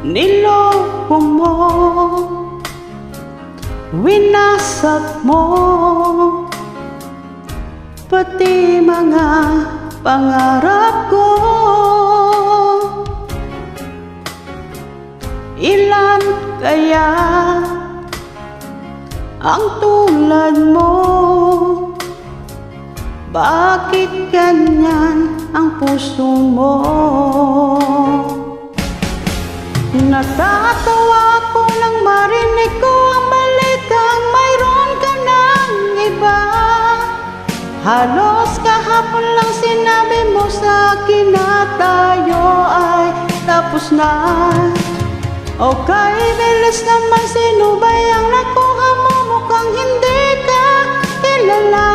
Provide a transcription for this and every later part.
Niloko mo, winasak mo, pati mga pangarap ko. Ilan kaya ang tulad mo? Bakit ganyan ang puso mo? Natatawa ko nang marinig ko ang balitang mayroon ka ng iba. Halos kahapon lang sinabi mo sa akin na tayo ay tapos na. Okay, bilis naman, sino ba ang nakuha mo? Mukhang hindi ka kilala.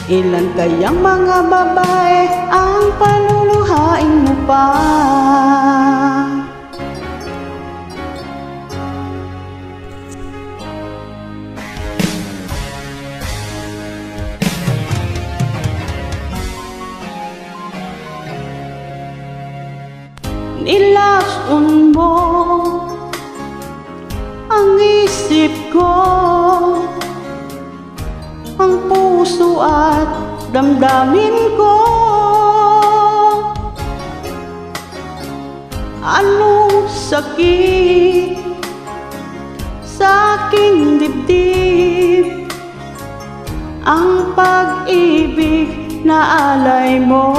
Ilan kayang mga babae ang paluluhain mo pa? Nilason mo ang isip ko, ang puso at damdamin ko. Anong sakit sa aking dibdib, ang pag-ibig na alay mo.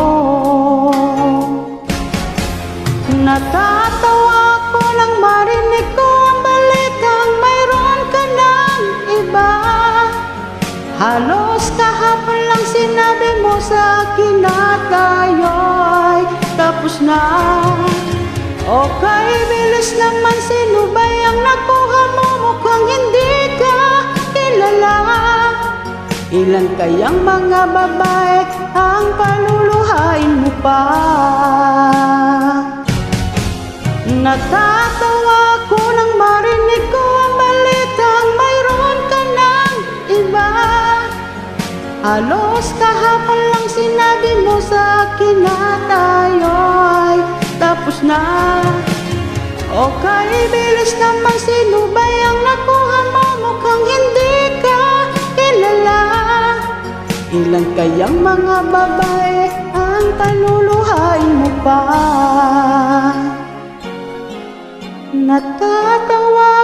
Natatawa ko nang marinig ko ang balitang mayroon ka ng iba. Halos kahapon lang sinabi mo sa akin na tayo ay tapos na. Okay, bilis naman, sino ba ang nakuha mo? Mukhang hindi ka kilala. Ilan kayang mga babae ang paluluhain mo pa? Natatawa ko nang marinig ko ang balitang mayroon ka ng iba. Halos kahapon lang sinabi mo sa akin na tayo ay tapos na. Okay, bilis naman, sino ba ang nakuha mo? Mukhang hindi ka kilala. Ilan kayang mga babae ang paluluhain mo pa? Natatawa